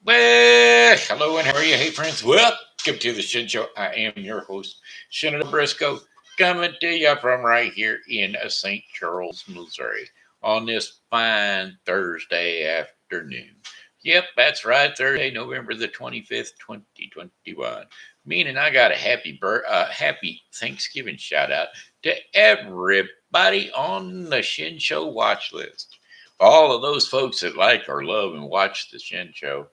Well, hello and how are you? Hey, friends. Welcome to the Shen Show. I am your host, Senator Briscoe, coming to you from right here in St. Charles, Missouri, on this fine Thursday afternoon. Yep, that's right, Thursday, November the 25th, 2021. Meaning I got a happy Thanksgiving shout out to everybody on the Shen Show watch list. All of those folks that like or love and watch the Shen Show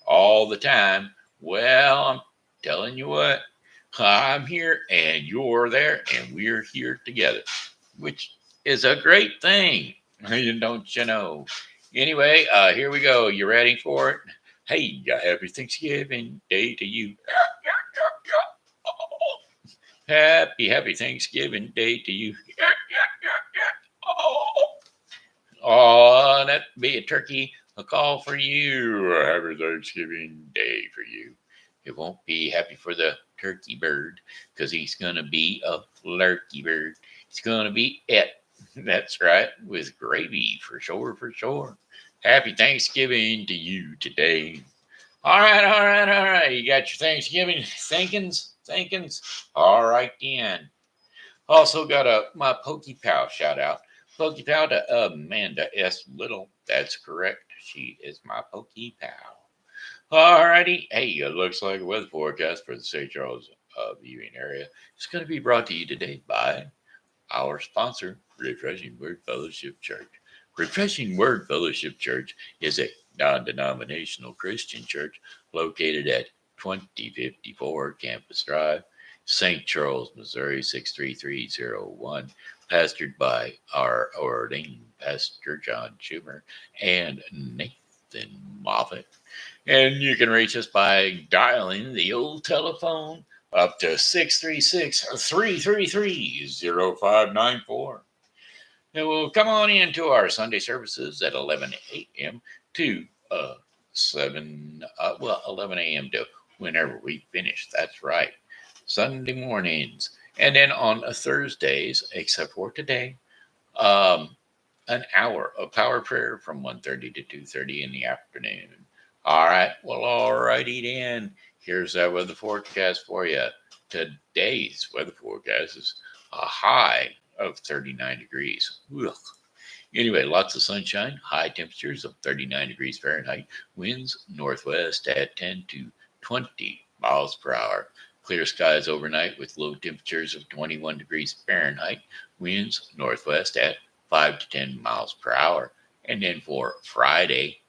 all the time. Well, I'm telling you what, I'm here and you're there and we're here together, which is a great thing. Don't you know? Anyway, here we go. You ready for it? Hey, happy Thanksgiving Day to you. Happy Thanksgiving Day to you. Oh, that be a turkey. A call for you. Happy Thanksgiving Day for you. It won't be happy for the turkey bird because he's going to be a flirky bird. He's going to be it. That's right, with gravy for sure, for sure. Happy Thanksgiving to you today. All right. You got your Thanksgiving thinkings? All right, then. Also got my Pokey Pal shout out. Pokey Pal to Amanda S. Little. That's correct. She is my Pokey Pal. Alrighty. Hey, it looks like a weather forecast for the St. Charles viewing area. It's going to be brought to you today by our sponsor, Refreshing Word Fellowship Church. Refreshing Word Fellowship Church is a non denominational Christian church located at 2054 Campus Drive, St. Charles, Missouri 63301, pastored by our ordained pastor John Schumer and Nathan Moffat. And you can reach us by dialing the old telephone up to 636-333-0594. And we'll come on into our Sunday services at 11 a.m. to 11 a.m. to whenever we finish. That's right. Sunday mornings. And then on Thursdays, except for today, um, an hour of power prayer from 1:30 to 2:30 in the afternoon. All right. Well, all righty then. Here's that weather forecast for you. Today's weather forecast is a high of 39 degrees. Ugh. Anyway, lots of sunshine, high temperatures of 39 degrees Fahrenheit, winds northwest at 10 to 20 miles per hour. Clear skies overnight with low temperatures of 21 degrees Fahrenheit, winds northwest at 5 to 10 miles per hour. And then for Friday,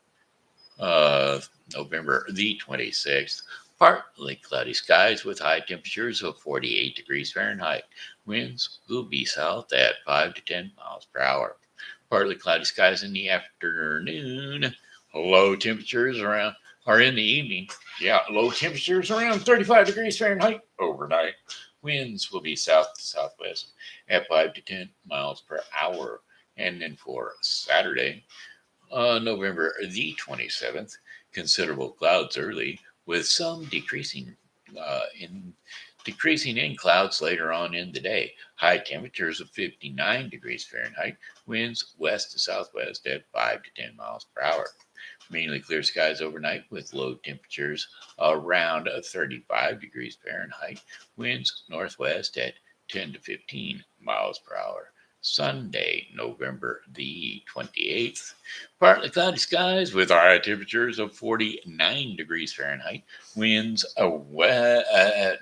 uh, November the 26th, partly cloudy skies with high temperatures of 48 degrees Fahrenheit. Winds will be south at 5 to 10 miles per hour. Partly cloudy skies in the afternoon. Low temperatures around are in the evening. Yeah, low temperatures around 35 degrees Fahrenheit overnight. Winds will be south to southwest at 5 to 10 miles per hour. And then for Saturday, November the 27th, considerable clouds early with some decreasing in clouds later on in the day. High temperatures of 59 degrees Fahrenheit, winds west to southwest at 5 to 10 miles per hour. Mainly clear skies overnight with low temperatures around 35 degrees Fahrenheit, winds northwest at 10 to 15 miles per hour. Sunday, November the 28th. Partly cloudy skies with high temperatures of 49 degrees Fahrenheit, winds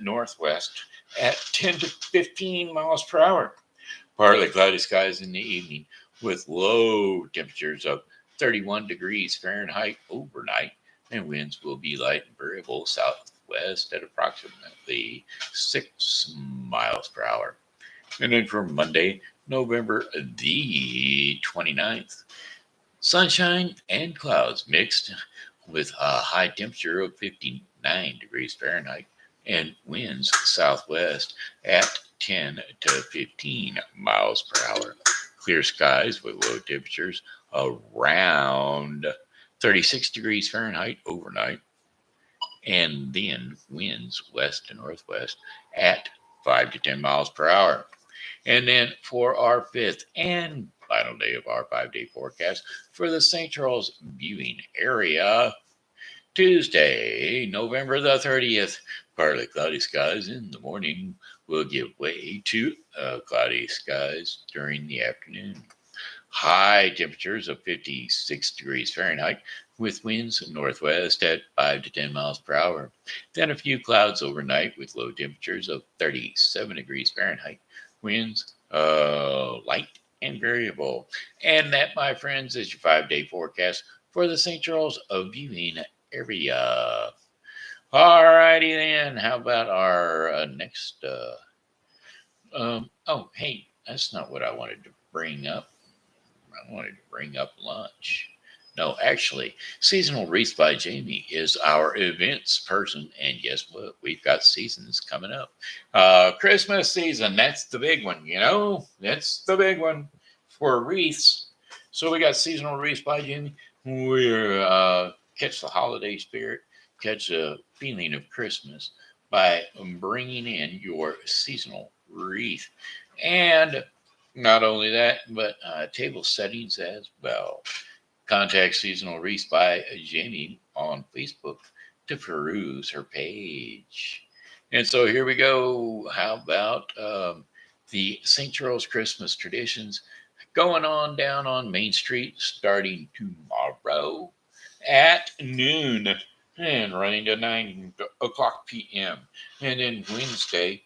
northwest at 10 to 15 miles per hour. Partly cloudy skies in the evening with low temperatures of 31 degrees Fahrenheit overnight, and winds will be light and variable southwest at approximately 6 miles per hour. And then for Monday, November the 29th, sunshine and clouds mixed with a high temperature of 59 degrees Fahrenheit and winds southwest at 10 to 15 miles per hour. Clear skies with low temperatures around 36 degrees Fahrenheit overnight, and then winds west to northwest at 5 to 10 miles per hour. And then for our fifth and final day of our 5-day forecast for the St. Charles viewing area, Tuesday, November the 30th, partly cloudy skies in the morning will give way to cloudy skies during the afternoon. High temperatures of 56 degrees Fahrenheit with winds northwest at 5 to 10 miles per hour. Then a few clouds overnight with low temperatures of 37 degrees Fahrenheit. Winds light and variable. And that, my friends, is your 5-day forecast for the St. Charles viewing area. All righty then. How about our next? Oh, hey, that's not what I wanted to bring up. I wanted to bring up lunch. No, actually, Seasonal Wreaths by Jamie is our events person. And guess what? We've got seasons coming up. Christmas season, that's the big one, That's the big one for wreaths. So we got Seasonal Wreaths by Jamie. We're catch the holiday spirit, catch a feeling of Christmas by bringing in your seasonal wreath. And not only that, but table settings as well. Contact Seasonal Wreaths by Jamie on Facebook to peruse her page. And so here we go. How about the St. Charles Christmas traditions going on down on Main Street starting tomorrow at noon and running to 9 o'clock p.m. And then Wednesdays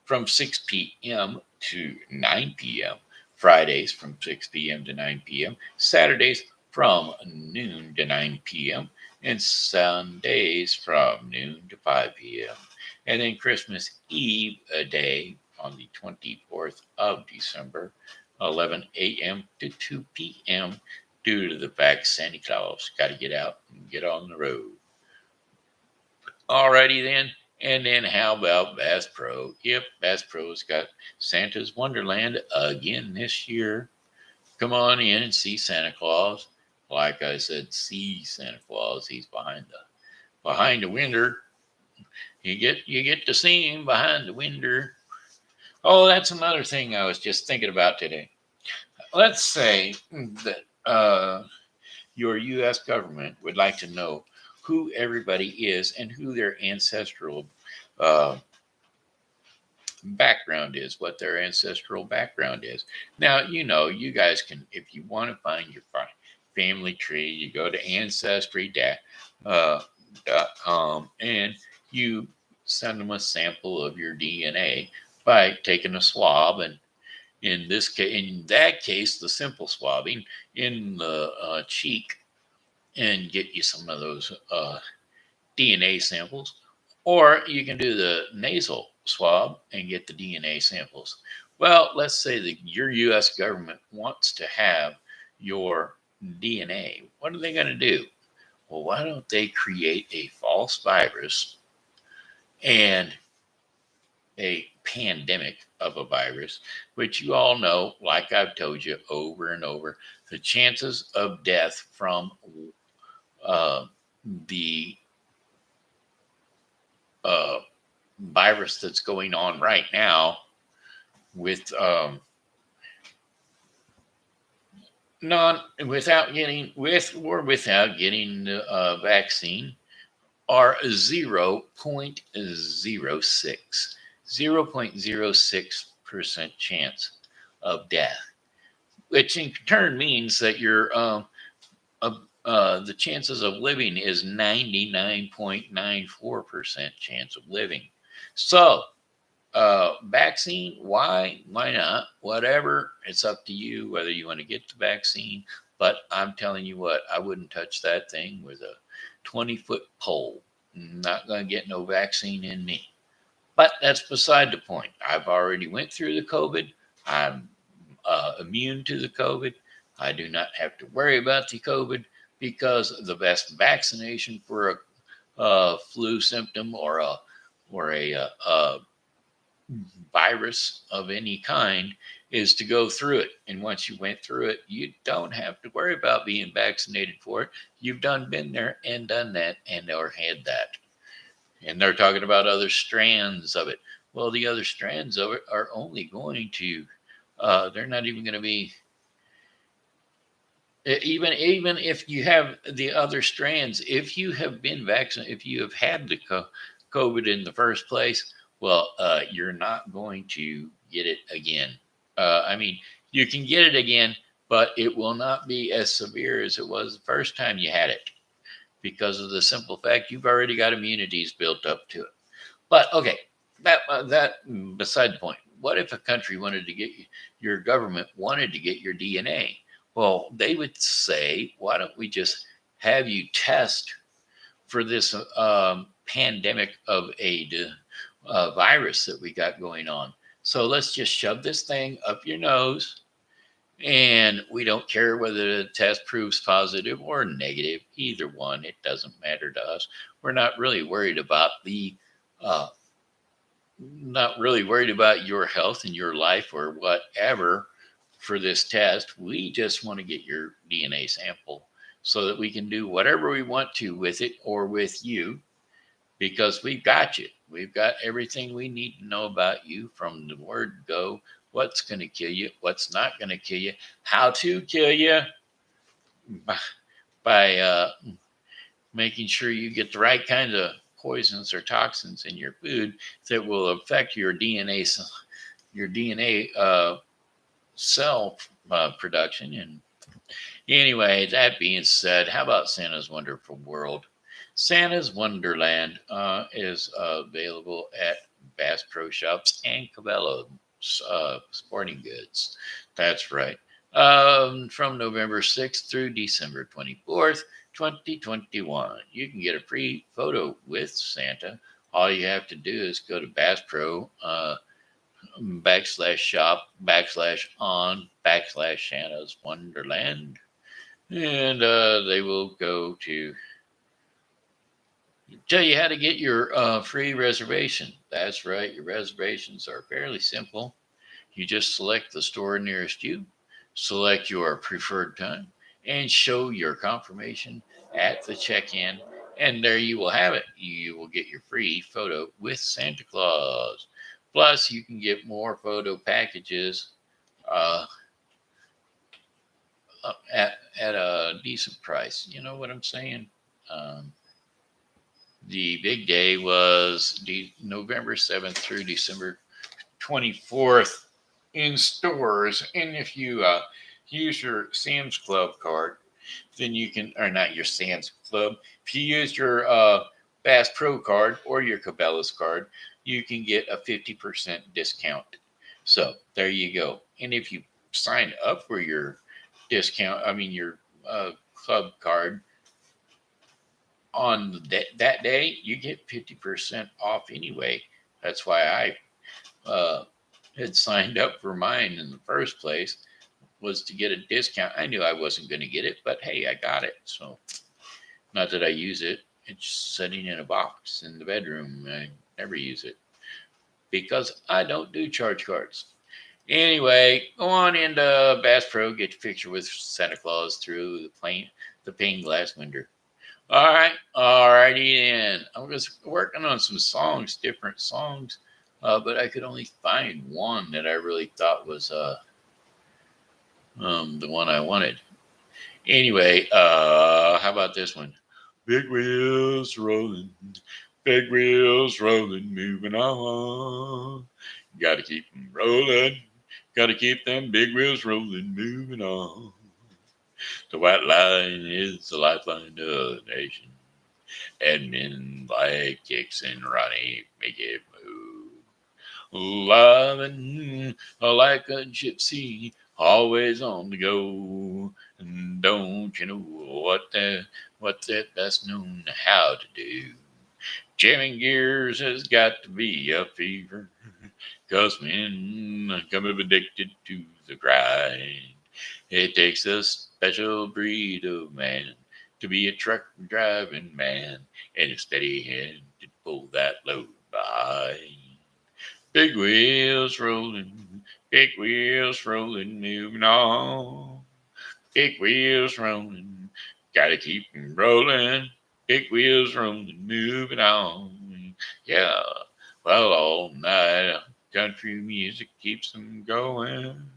from 6 p.m. to 9 p.m. Fridays from 6 p.m. to 9 p.m. Saturdays from noon to 9 p.m. and Sundays from noon to 5 p.m. And then Christmas Eve a day on the 24th of December, 11 a.m. to 2 p.m. due to the fact Santa Claus got to get out and get on the road. Alrighty then. And then how about Bass Pro? Yep, Bass Pro's got Santa's Wonderland again this year. Come on in and see Santa Claus. Like I said, see Santa Claus. He's behind the window. You get to see him behind the window. Oh, that's another thing I was just thinking about today. Let's say that your U.S. government would like to know who everybody is and who their ancestral background is, what their ancestral background is. Now, you guys can, if you want to find your family tree, you go to ancestry.com and you send them a sample of your DNA by taking a swab, and in that case, the simple swabbing in the cheek, and get you some of those DNA samples, or you can do the nasal swab and get the DNA samples. Well, let's say that your U.S. government wants to have your DNA. What are they going to do? Well, why don't they create a false virus and a pandemic of a virus, which you all know, like I've told you over and over, the chances of death from the virus that's going on right now with without getting the vaccine are 0.06% chance of death, which in turn means that the chances of living is 99.94% chance of living. So, vaccine, why not? Whatever, it's up to you whether you want to get the vaccine. But I'm telling you what, I wouldn't touch that thing with a 20-foot pole. I'm not going to get no vaccine in me. But that's beside the point. I've already went through the COVID. I'm immune to the COVID. I do not have to worry about the COVID, because the best vaccination for a flu symptom or a virus of any kind is to go through it. And once you went through it, you don't have to worry about being vaccinated for it. You've been there and done that or had that. And they're talking about other strands of it. Well, the other strands of it are only going to, they're not even going to be Even if you have the other strands, if you have been vaccinated, if you have had the COVID in the first place, well, you're not going to get it again. I mean, you can get it again, but it will not be as severe as it was the first time you had it because of the simple fact you've already got immunities built up to it. But okay, that beside the point. What if a country wanted to get your government wanted to get your DNA? Well, they would say, why don't we just have you test for this pandemic of a virus that we got going on? So let's just shove this thing up your nose, and we don't care whether the test proves positive or negative. Either one, it doesn't matter to us. We're uh, not really worried about your health and your life or whatever for this test. We just want to get your DNA sample so that we can do whatever we want to with it or with you because we've got you. We've got everything we need to know about you from the word go, what's going to kill you, what's not going to kill you, how to kill you by making sure you get the right kinds of poisons or toxins in your food that will affect your DNA cell production. And anyway, that being said, how about Santa's Wonderful World? Santa's Wonderland is available at Bass Pro Shops and Cabela's Sporting Goods. That's right. From November 6th through December 24th, 2021. You can get a free photo with Santa. All you have to do is go to Bass Pro /shop /on /Santa's Wonderland, and they will go to tell you how to get your free reservation. That's right, your reservations are fairly simple. You just select the store nearest you, select your preferred time, and show your confirmation at the check-in, and there you will have it. You will get your free photo with Santa Claus. Plus, you can get more photo packages uh, at a decent price. You know what I'm saying? Um, the big day was November 7th through December 24th in stores. And if you use your Sam's Club card, then you can, or not your Sam's Club, if you use your Bass Pro card or your Cabela's card, you can get a 50% discount. So there you go. And if you sign up for your your club card on that day, you get 50% off anyway. That's why I had signed up for mine in the first place, was to get a discount. I knew I wasn't going to get it, but hey, I got it. So not that I use it. It's sitting in a box in the bedroom. I never use it because I don't do charge cards. Anyway, go on into Bass Pro, get your picture with Santa Claus through the pane glass window. All righty then. I was working on some songs, different songs, but I could only find one that I really thought was the one I wanted. Anyway, how about this one? Big wheels rolling, moving on. Got to keep them rolling. Got to keep them big wheels rolling, moving on. The white line is the lifeline of the nation. Edmund, Black, Dixon, Ronnie, make it move. Loving like a gypsy, always on the go. And don't you know what that best known how to do? Jamming gears has got to be a fever, 'cause men come addicted to the grind. It takes a special breed of man to be a truck driving man and a steady hand to pull that load behind. Big wheels rolling, moving on. Big wheels rolling, gotta keep 'em rolling. Big wheels rolling, moving on. Yeah, well, all night country music keeps 'em going.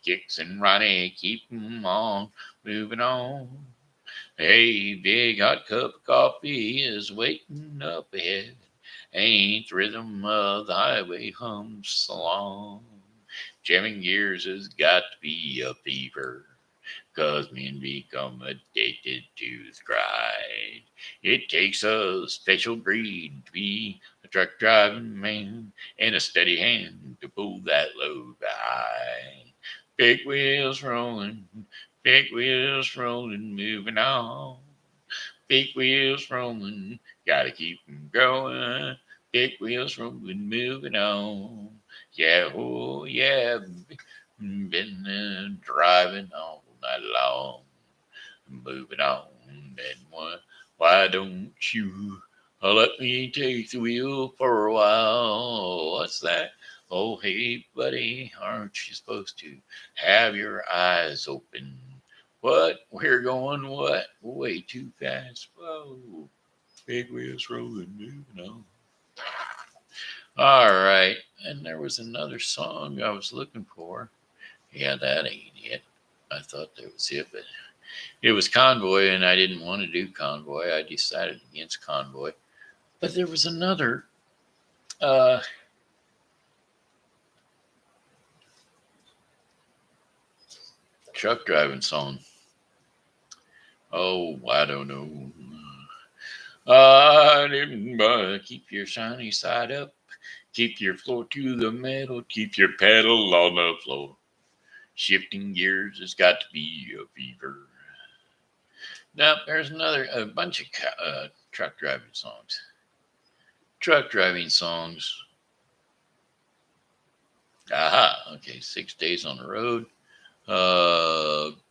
Kicks and Ronnie keep 'em on, moving on. Hey, big hot cup of coffee is waiting up ahead. Ain't the rhythm of the highway hums along. Jamming gears has got to be a fever, 'cause men become addicted to the grind. It takes a special breed to be a truck driving man and a steady hand to pull that load behind. Big wheels rolling, moving on. Big wheels rolling, gotta keep 'em going. Big wheels rolling, moving on. Yeah, oh yeah, been driving all night long, moving on. And why don't you let me take the wheel for a while? What's that? Oh, hey, buddy, aren't you supposed to have your eyes open? What? We're going what? Way too fast. Whoa. Big wheels rolling, moving on. All right. And there was another song I was looking for. Yeah, that ain't it. I thought that was it, but it was Convoy, and I didn't want to do Convoy. I decided against Convoy. But there was another uh, truck driving song. Oh, I don't know. I didn't keep your shiny side up. Keep your floor to the metal. Keep your pedal on the floor. Shifting gears has got to be a fever. Now, there's a bunch of truck driving songs. Truck driving songs. Aha, okay. 6 days on the road.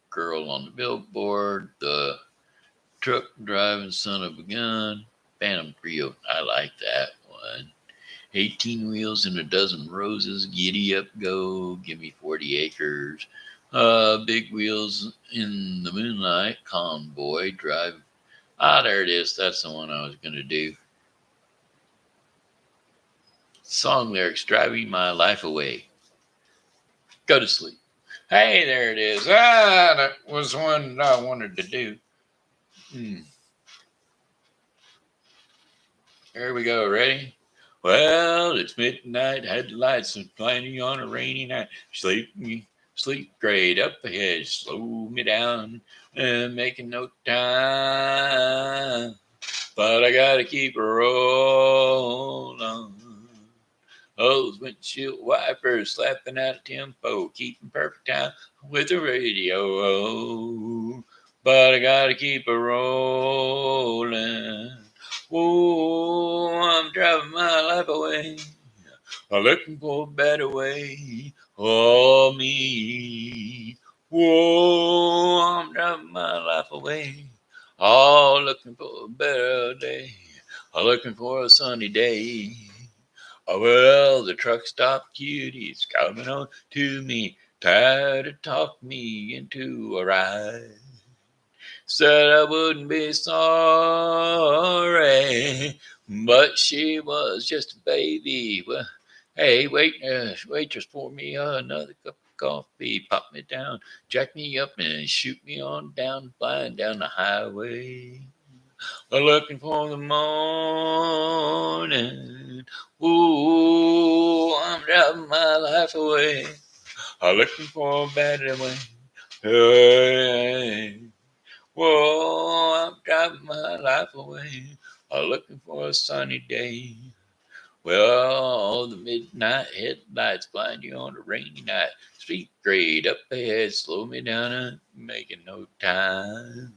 Girl on the billboard. The truck driving son of a gun. Phantom Trio. I like that one. 18 wheels and a dozen roses. Giddy up, go. Give me 40 acres. Big wheels in the moonlight. Convoy drive. Ah, there it is. That's the one I was going to do. Song lyrics, driving my life away. Go to sleep. Hey, there it is. Ah, that was one that I wanted to do. Here we go. Ready? Well, it's midnight. Had the lights and planning on a rainy night. Sleep great up ahead. Slow me down and making no time. But I gotta keep rolling. Those windshield wipers slapping out of tempo, keeping perfect time with the radio. But I gotta keep it rolling. Whoa, I'm driving my life away. I'm looking for a better way. Oh, me. Whoa, I'm driving my life away. Oh, looking for a better day. I'm looking for a sunny day. Oh, well, the truck stop cutie's coming on to me. Tried to talk me into a ride. Said I wouldn't be sorry, but she was just a baby. Well, hey, waitress, pour me another cup of coffee. Pop me down, jack me up, and shoot me on down, flying down the highway. Looking for the morning. Ooh, I'm driving my life away. Looking for a better way. Hey. Whoa, I'm driving my life away, looking for a sunny day. Well, the midnight headlights blind you on a rainy night. Street grade up ahead, slow me down and making no time.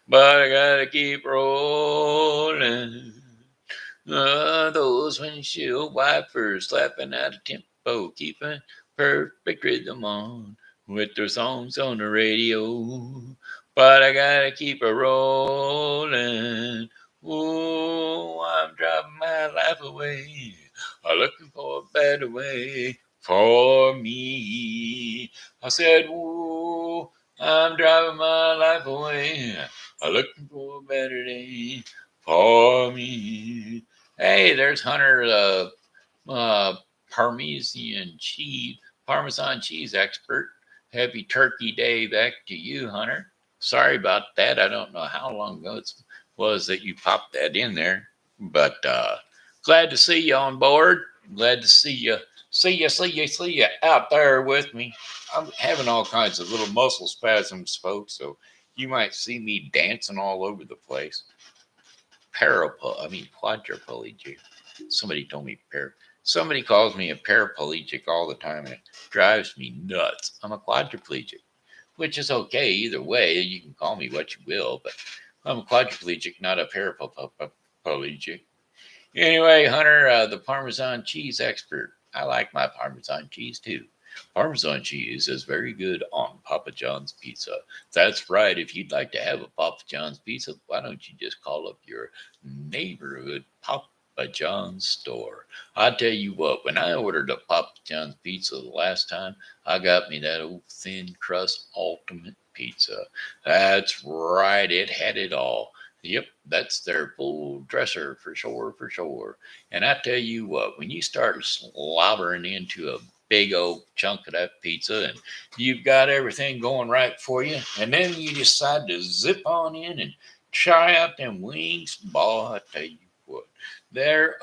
But I gotta keep rolling. Those windshield wipers slapping out of tempo, keeping perfect rhythm on with their songs on the radio. But I gotta keep it rolling. Ooh, I'm driving my life away. I'm looking for a better way for me. I said, ooh, I'm driving my life away. I'm looking for a better day for me. Hey, there's Hunter, uh, Parmesan cheese expert. Happy Turkey Day back to you, Hunter. Sorry about that. I don't know how long ago it was that you popped that in there, but glad to see you on board. Glad to see you out there with me. I'm having all kinds of little muscle spasms, folks, so you might see me dancing all over the place. Quadriplegic. Somebody told me Somebody calls me a paraplegic all the time, and it drives me nuts. I'm a quadriplegic, which is okay either way. You can call me what you will, but I'm a quadriplegic, not a paraplegic. Anyway, Hunter, the Parmesan cheese expert. I like my Parmesan cheese too. Parmesan cheese is very good on Papa John's pizza. That's right. If you'd like to have a Papa John's pizza, why don't you just call up your neighborhood Papa John's store? I tell you what, when I ordered a Papa John's pizza the last time, I got me that old thin crust ultimate pizza. That's right. It had it all. Yep, that's their full dresser for sure, for sure. And I tell you what, when you start slobbering into a big old chunk of that pizza and you've got everything going right for you, and then you decide to zip on in and try out them wings, boy, I tell you what, their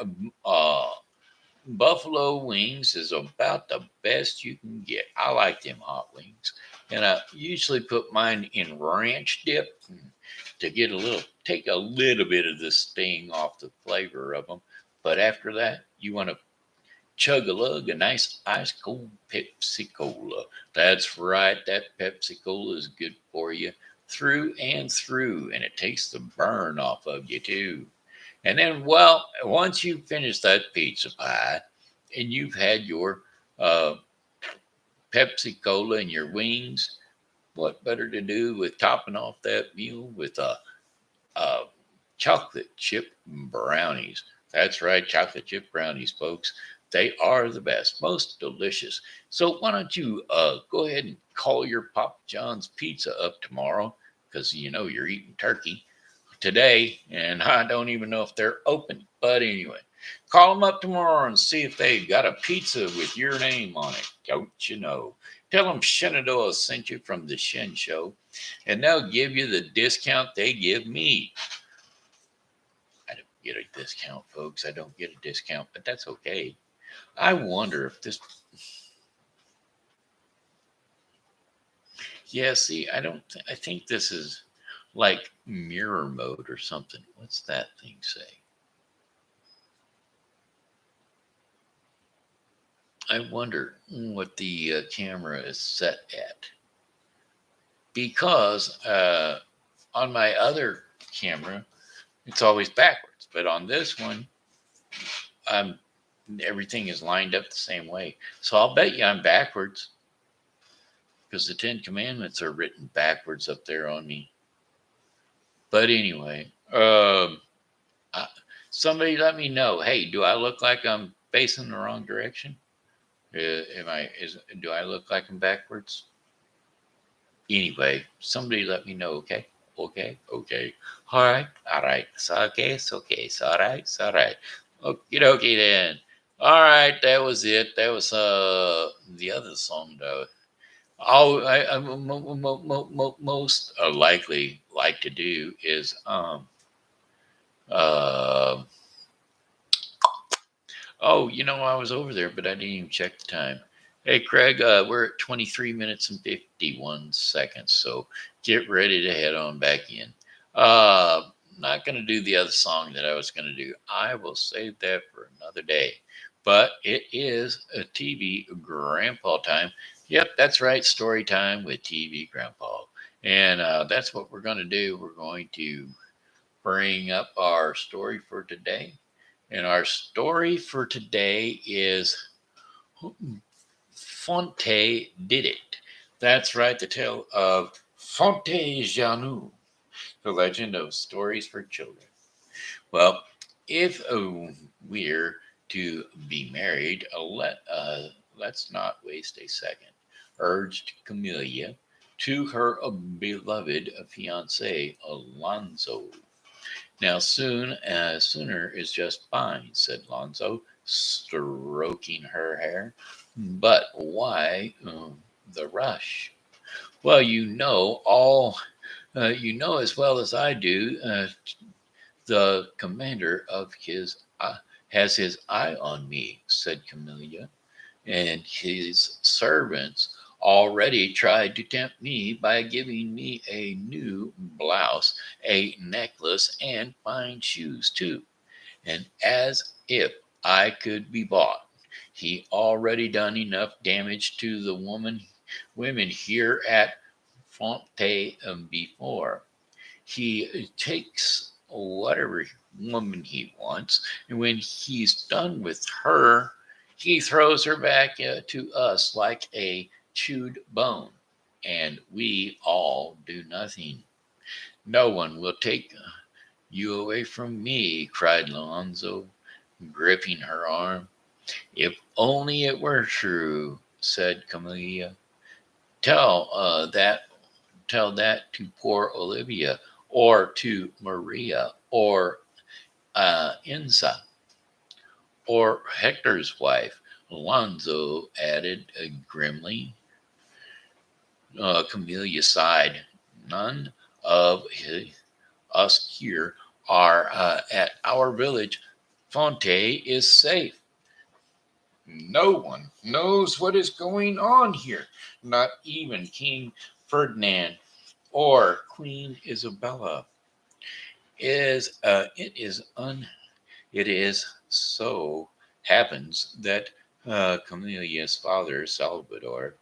buffalo wings is about the best you can get. I like them hot wings, and I usually put mine in ranch dip to get take a little bit of the sting off the flavor of them. But after that, you want to chug a lug, a nice ice cold Pepsi Cola. That's right, that Pepsi Cola is good for you through and through, and it takes the burn off of you too. And then, well, once you finish that pizza pie and you've had your uh, Pepsi Cola and your wings, what better to do with topping off that meal with uh, chocolate chip brownies. That's right, chocolate chip brownies, folks. They are the best, most delicious. So why don't you go ahead and call your Papa John's Pizza up tomorrow, because you know you're eating turkey today, and I don't even know if they're open. But anyway, call them up tomorrow and see if they've got a pizza with your name on it. Don't you know? Tell them Shenandoah sent you from the Shen Show, and they'll give you the discount they give me. I don't get a discount, folks. I don't get a discount, but that's okay. I wonder if this. Yeah, see, I don't. I think this is like mirror mode or something. What's that thing say? I wonder what the camera is set at, because on my other camera it's always backwards, but on this one, I'm everything is lined up the same way. So I'll bet you I'm backwards, because the Ten Commandments are written backwards up there on me. But anyway, I, somebody let me know. Hey, do I look like I'm facing the wrong direction? Am I? Do I look like I'm backwards? Anyway, somebody let me know. Okay, okay. All right, all right. It's okay. It's okay. It's all right. It's all right. Okie dokie then. All right, that was it. That was the other song though. Most likely like to do is uh oh, I was over there, but I didn't even check the time. Hey Craig, we're at 23 minutes and 51 seconds, so get ready to head on back in. Not going to do the other song that I was going to do. I will save that for another day. But it is a TV grandpa time. Yep, that's right. Story time with TV grandpa. And that's what we're going to do. We're going to bring up our story for today. And our story for today is Fonte did it. That's right, the tale of Fonte Janou, the legend of stories for children. Well, if we're to be married, let's not waste a second, urged Camellia to her beloved fiance Alonzo. Now, sooner is just fine, said Lonzo, stroking her hair. But why the rush? Well, you know as well as I do, the commander of his has his eye on me, said Camellia, and his servants already tried to tempt me by giving me a new blouse, a necklace, and fine shoes too. And as if I could be bought, he already done enough damage to the women here at Fonte before. He takes whatever woman he wants, and when he's done with her, he throws her back to us like a chewed bone, and we all do nothing. No one will take you away from me, cried Lonzo, gripping her arm. If only it were true, said Camellia. Tell tell that to poor Olivia, or to Maria, or Inza, or Hector's wife. Alonzo added grimly. Camellia sighed. None of us here are at our village. Fonte is safe. No one knows what is going on here, not even King Ferdinand or Queen Isabella. It is it is so happens that Camelia's father Salvador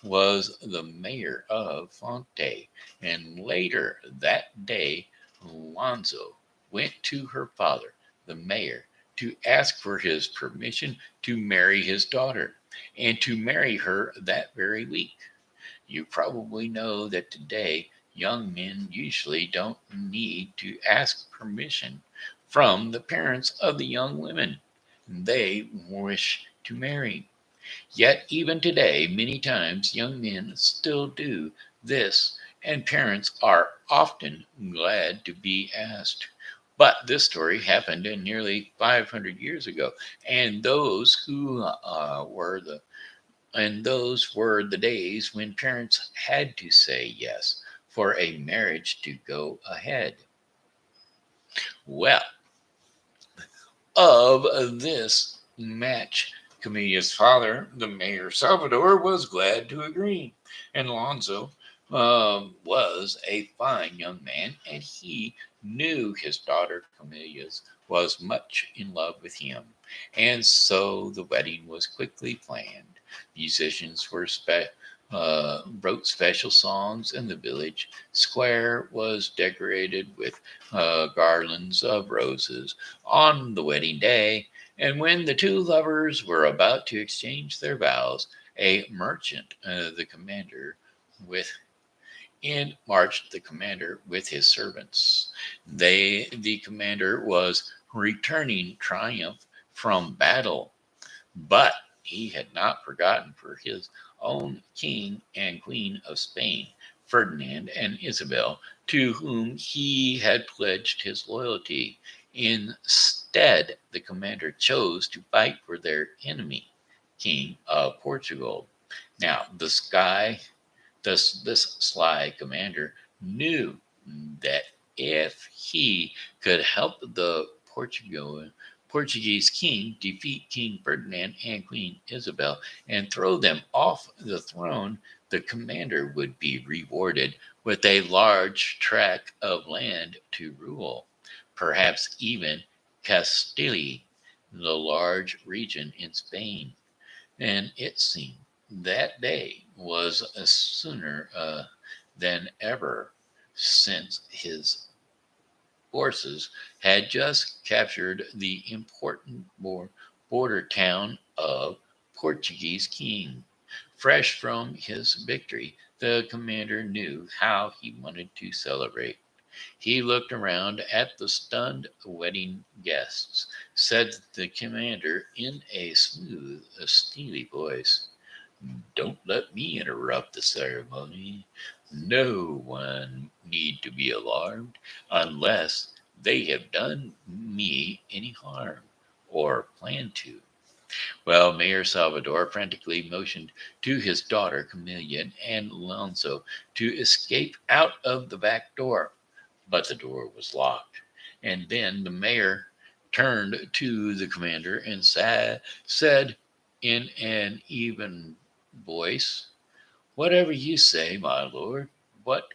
was the mayor of Fonte, and later that day Alonso went to her father, the mayor, to ask for his permission to marry his daughter, and to marry her that very week. You probably know that today young men usually don't need to ask permission from the parents of the young women they wish to marry. Yet, even today, many times young men still do this, and parents are often glad to be asked. But this story happened in nearly 500 years ago, and those were the days when parents had to say yes for a marriage to go ahead. Well, of this match, Camilla's father, the mayor Salvador, was glad to agree. And Alonso was a fine young man, and he knew his daughter Camilla's was much in love with him. And so the wedding was quickly planned. Musicians wrote special songs, and the village square was decorated with garlands of roses on the wedding day. And when the two lovers were about to exchange their vows, a merchant, the commander, with in marched the commander with his servants. The commander was returning triumph from battle, but he had not forgotten for his own king and queen of Spain, Ferdinand and Isabel, to whom he had pledged his loyalty. Instead, the commander chose to fight for their enemy, King of Portugal. Now, this sly commander knew that if he could help the Portuguese king defeat King Ferdinand and Queen Isabel and throw them off the throne, the commander would be rewarded with a large tract of land to rule, perhaps even Castile, the large region in Spain. And it seemed that day was sooner than ever, since his forces had just captured the important border town of Portuguese King. Fresh from his victory, the commander knew how he wanted to celebrate. He looked around at the stunned wedding guests, said the commander in a smooth, steely voice. Don't let me interrupt the ceremony. No one need to be alarmed unless they have done me any harm or plan to. Well, Mayor Salvador frantically motioned to his daughter Camelia and Alonso to escape out of the back door, but the door was locked. And then the mayor turned to the commander and said in an even voice, "Whatever you say, my lord. What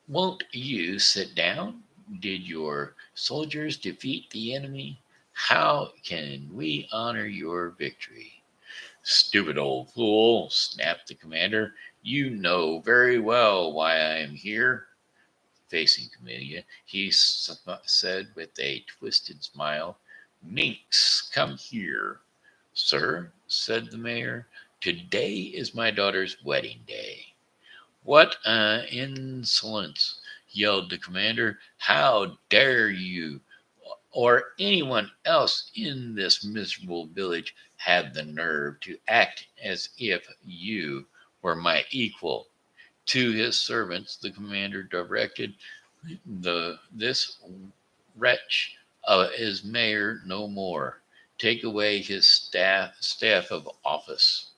won't you sit down? Did your soldiers defeat the enemy? How can we honor your victory?" "Stupid old fool," snapped the commander. "You know very well why I am here." Facing Camellia, he said with a twisted smile, "Minx, come here." "Sir," said the mayor, "today is my daughter's wedding day." "What insolence!" yelled the commander. "How dare you or anyone else in this miserable village have the nerve to act as if you were my equal?" To his servants, the commander directed, "This wretch is mayor no more. Take away his staff of office."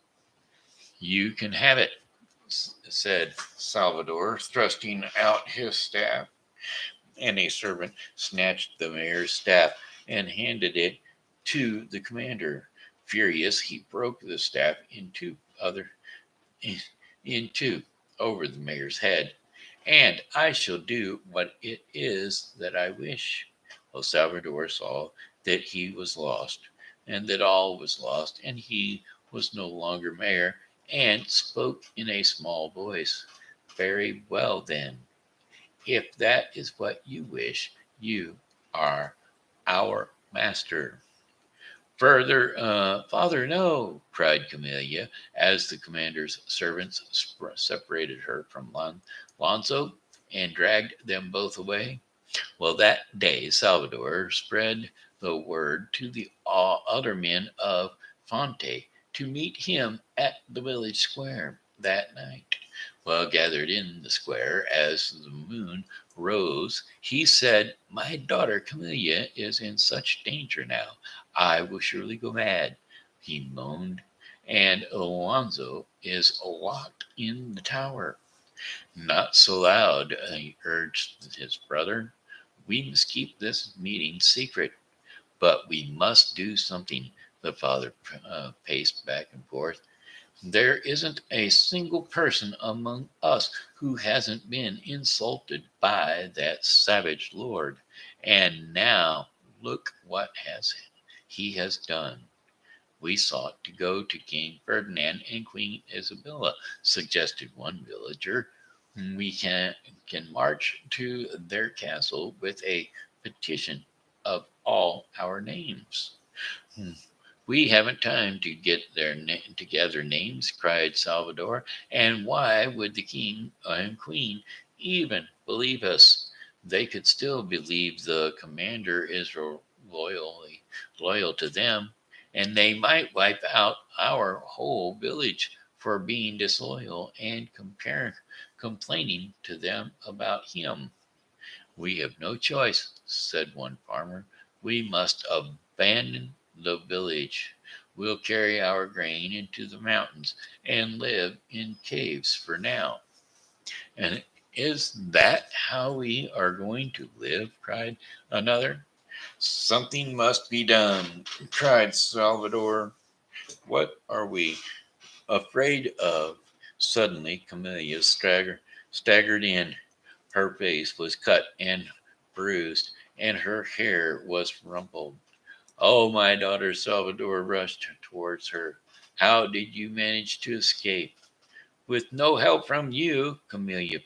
"You can have it," said Salvador, thrusting out his staff. And a servant snatched the mayor's staff and handed it to the commander. Furious, he broke the staff into over the mayor's head. "And I shall do what it is that I wish." El Salvador saw that he was lost, and that all was lost, and he was no longer mayor, and spoke in a small voice. "Very well, then. If that is what you wish, you are our master." "Father, no!" cried Camellia, as the commander's servants separated her from Lonzo and dragged them both away. Well, that day Salvador spread the word to the other men of Fonte to meet him at the village square that night. Well, gathered in the square as the moon rose, he said, "My daughter Camellia is in such danger now. I will surely go mad," he moaned, "and Alonzo is locked in the tower." "Not so loud," urged his brother. "We must keep this meeting secret." "But we must do something," the father paced back and forth. "There isn't a single person among us who hasn't been insulted by that savage lord. And now look what he has done." "We sought to go to King Ferdinand and Queen Isabella," suggested one villager. "We can march to their castle with a petition of all our names." "Hmm, We haven't time to get to gather names," cried Salvador. "And why would the king and queen even believe us? They could still believe the commander is loyally loyal to them, and they might wipe out our whole village for being disloyal and complaining to them about him." "We have no choice," said one farmer. "We must abandon the village. We'll carry our grain into the mountains and live in caves for now." "And is that how we are going to live?" cried another. "Something must be done," cried Salvador. "What are we afraid of?" Suddenly, Camellia staggered in. Her face was cut and bruised, and her hair was rumpled. "Oh, my daughter!" Salvador rushed towards her. "How did you manage to escape?" "With no help from you." Camellia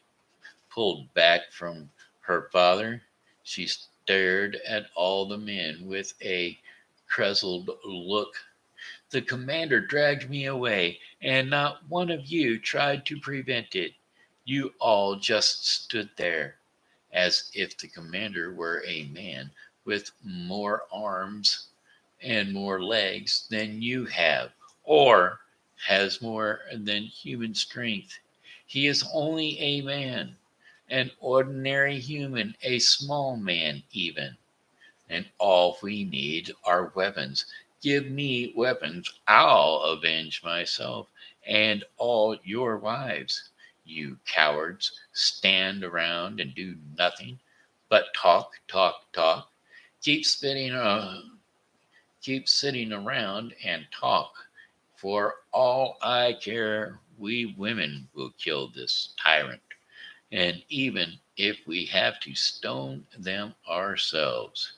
pulled back from her father. She stared at all the men with a crescent look. "The commander dragged me away, and not one of you tried to prevent it. You all just stood there, as if the commander were a man with more arms and more legs than you have, or has more than human strength. He is only a man, an ordinary human, a small man even." and all we need are weapons. Give me weapons, I'll avenge myself and all your wives. You cowards stand around and do nothing but talk, talk, talk. Keep spitting, keep sitting around and talk. For all I care, we women will kill this tyrant, and even if we have to stone them ourselves.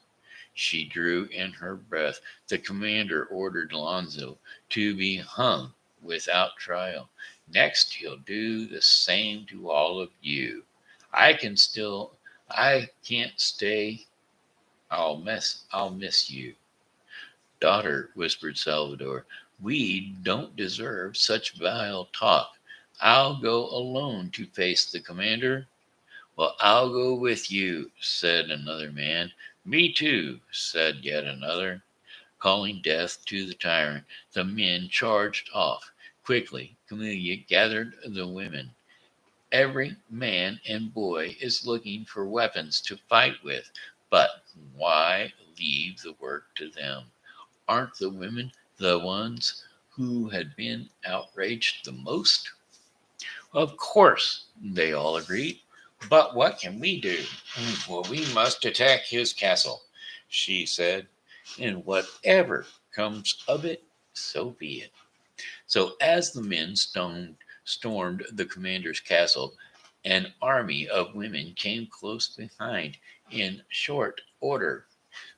She drew in her breath. The commander ordered Alonzo to be hung without trial. Next, he'll do the same to all of you. I can still, I can't stay. I'll miss you. Daughter, whispered Salvador, we don't deserve such vile talk. I'll go alone to face the commander. Well, I'll go with you, said another man. Me too, said yet another. Calling death to the tyrant, the men charged off. Quickly, Camellia gathered the women. Every man and boy is looking for weapons to fight with, but why leave the work to them? Aren't the women the ones who had been outraged the most? Of course, they all agreed. But what can we do? Well, we must attack his castle, she said, and whatever comes of it, so be it. So, as the men stormed the commander's castle, an army of women came close behind in short order.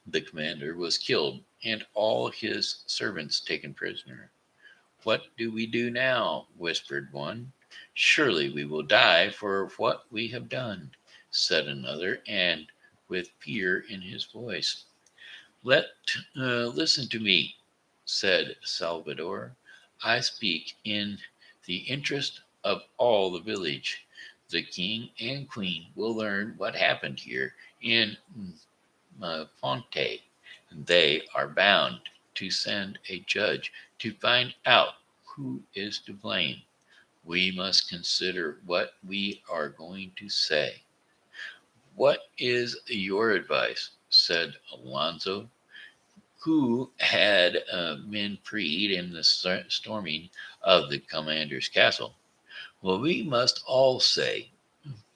The commander was killed and all his servants taken prisoner. What do we do now? Whispered one. Surely we will die for what we have done, said another, and with fear in his voice. Listen to me, said Salvador. I speak in the interest of all the village. The king and queen will learn what happened here in Fonte. They are bound to send a judge to find out who is to blame. We must consider what we are going to say. What is your advice? Said Alonzo, who had been freed in the storming of the commander's castle. Well, we must all say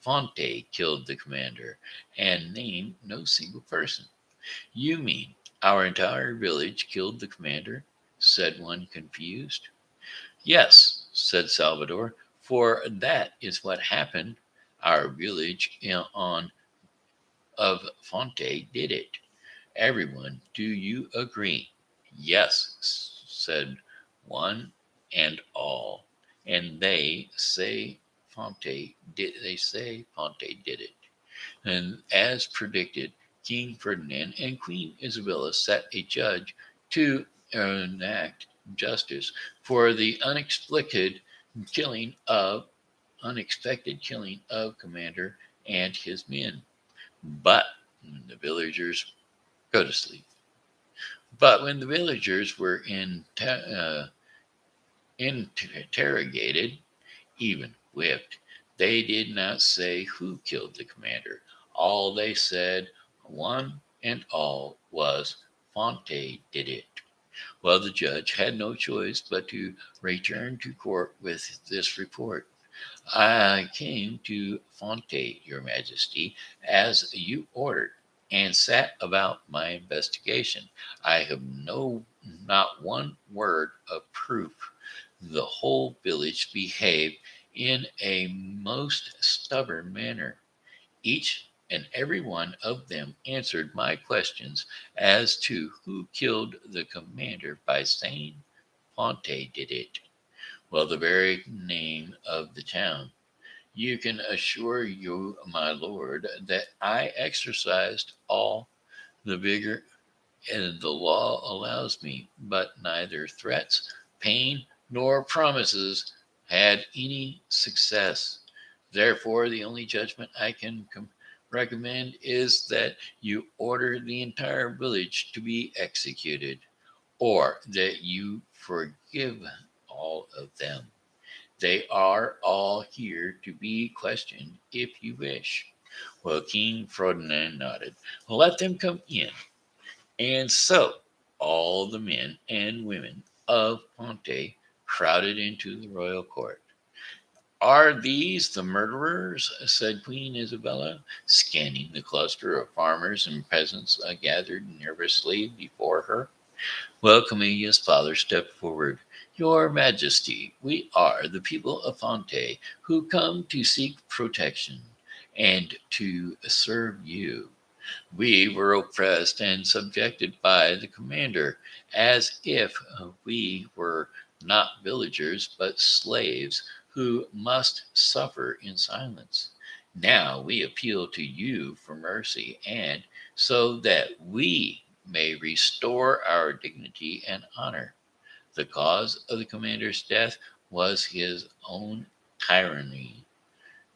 Fonte killed the commander and name no single person. You mean our entire village killed the commander? Said one confused. Yes, said Salvador, for that is what happened. Our village on of Fonte did it. Everyone, do you agree? Yes, said one and all. And they say Fonte did it. And as predicted, King Ferdinand and Queen Isabella set a judge to enact justice for the killing of unexpected killing of commander and his men. But the villagers go to sleep. But when the villagers were interrogated, even whipped, they did not say who killed the commander. All they said, one and all, was Fonte did it. Well, the judge had no choice but to return to court with this report. I came to Fonte, your majesty, as you ordered, and sat about my investigation. I have not one word of proof. The whole village behaved in a most stubborn manner. Each and every one of them answered my questions as to who killed the commander by saying Fonte did it. Well, the very name of the town. You can assure you, my lord, that I exercised all the vigor and the law allows me, but neither threats, pain, nor promises had any success. Therefore, the only judgment I can recommend is that you order the entire village to be executed, or that you forgive all of them. They are all here to be questioned if you wish. Well, King Ferdinand nodded. Let them come in. And so all the men and women of Ponte crowded into the royal court. Are these the murderers? Said Queen Isabella, scanning the cluster of farmers and peasants gathered nervously before her. Well, Camilia's father stepped forward. Your Majesty, we are the people of Fonte who come to seek protection and to serve you. We were oppressed and subjected by the commander as if we were not villagers but slaves who must suffer in silence. Now we appeal to you for mercy and so that we may restore our dignity and honor. The cause of the commander's death was his own tyranny,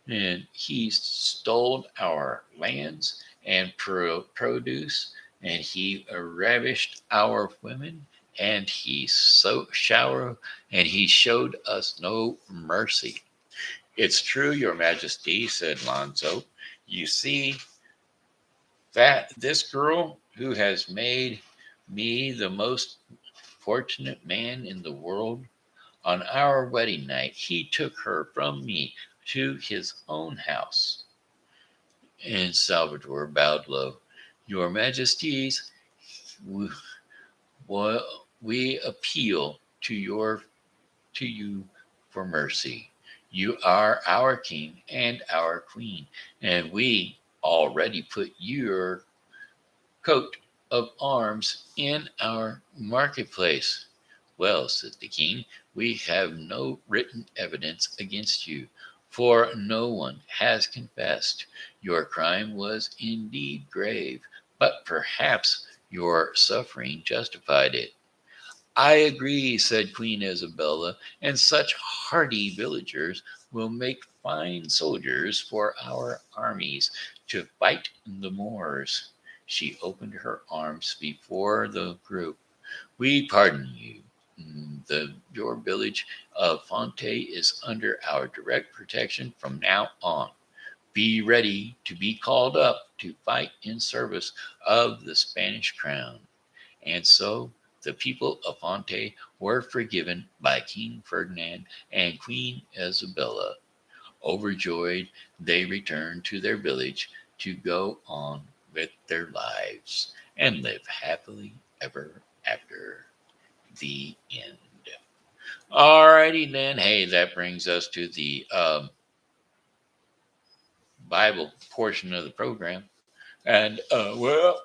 and he stole our lands and produce, and he ravished our women, and he showed us no mercy. It's true, Your Majesty, said Lonzo. You see that this girl who has made me the most fortunate man in the world, on our wedding night, he took her from me to his own house. And Salvador bowed low. Your Majesties, we, we appeal to you for mercy. You are our king and our queen, and we already put your coat of arms in our marketplace. Well, said the king, we have no written evidence against you, for no one has confessed. Your crime was indeed grave, but perhaps your suffering justified it. I agree, said Queen Isabella, and such hardy villagers will make fine soldiers for our armies to fight the Moors. She opened her arms before the group. We pardon you. Your village of Fonte is under our direct protection from now on. Be ready to be called up to fight in service of the Spanish crown. And so the people of Fonte were forgiven by King Ferdinand and Queen Isabella. Overjoyed, they returned to their village to go on with their lives and live happily ever after. The end. Alrighty then. Hey, that brings us to the Bible portion of the program. And, the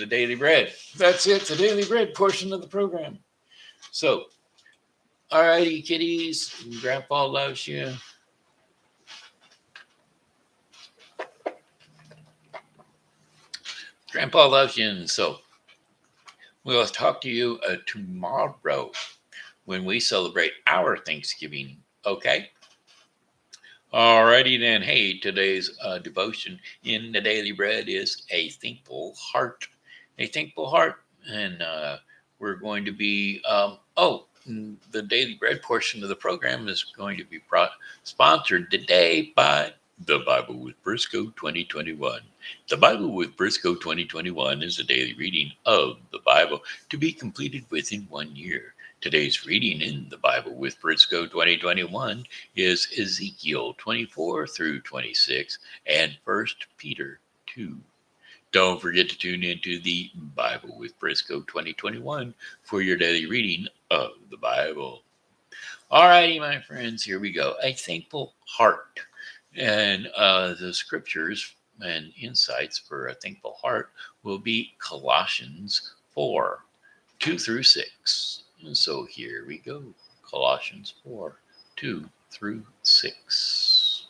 daily bread. That's it, the daily bread portion of the program. So, alrighty, kiddies. Grandpa loves you. Grandpa loves you. And so, we'll talk to you tomorrow when we celebrate our Thanksgiving. Okay? Alrighty then. Hey, today's devotion in the Daily Bread is a thankful heart. A thankful heart. And we're going to be, the Daily Bread portion of the program is going to be sponsored today by the Bible with Briscoe 2021. The Bible with Briscoe 2021 is a daily reading of the Bible to be completed within 1 year. Today's reading in the Bible with Briscoe 2021 is Ezekiel 24 through 26 and 1 Peter 2. Don't forget to tune into the Bible with Briscoe 2021 for your daily reading of the Bible. Alrighty, my friends, here we go. A thankful heart. And the scriptures and insights for a thankful heart will be Colossians 4, 2 through 6. And so here we go. Colossians 4, 2 through 6.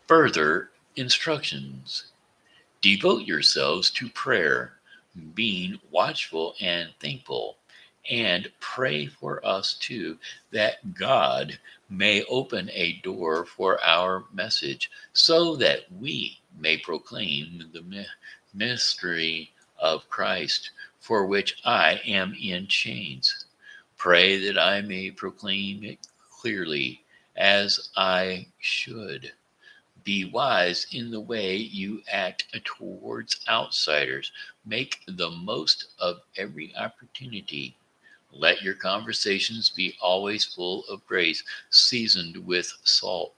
Further instructions. Devote yourselves to prayer, being watchful and thankful, and pray for us too, that God may open a door for our message, so that we may proclaim the mystery of Christ, for which I am in chains. Pray that I may proclaim it clearly as I should. Be wise in the way you act towards outsiders. Make the most of every opportunity. Let your conversations be always full of grace, seasoned with salt,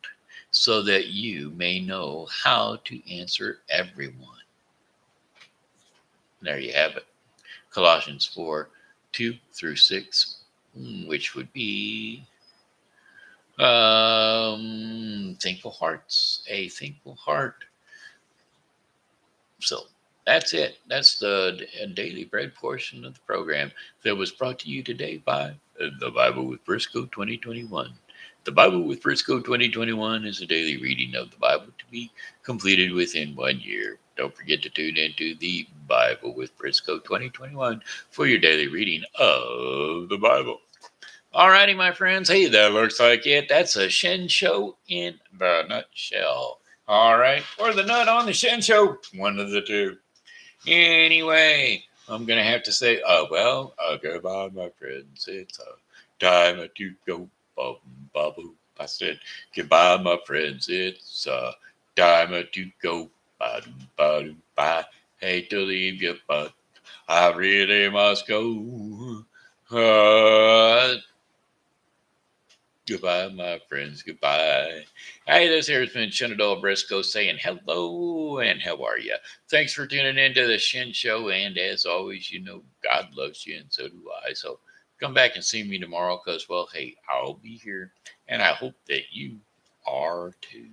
so that you may know how to answer everyone. There you have it. Colossians 4 2 through 6, which would be thankful hearts, a thankful heart. So that's it. That's the daily bread portion of the program that was brought to you today by the Bible with Briscoe 2021. The Bible with Briscoe 2021 is a daily reading of the Bible to be completed within 1 year. Don't forget to tune into the Bible with Briscoe 2021 for your daily reading of the Bible. Alrighty, my friends. Hey, that looks like it. That's a Shen show in the nutshell. All right. Or the nut on the Shen show. One of the two. Anyway, I'm going to have to say, goodbye, my friends. It's time to go. Bubble. I said, goodbye, my friends. It's time to go. Bye. Hate to leave you, but I really must go. Goodbye, my friends. Goodbye. Hey, this here has been Shenandoah Briscoe saying hello and how are you? Thanks for tuning into the Shen Show. And as always, you know, God loves you and so do I. So come back and see me tomorrow because, well, hey, I'll be here. And I hope that you are too.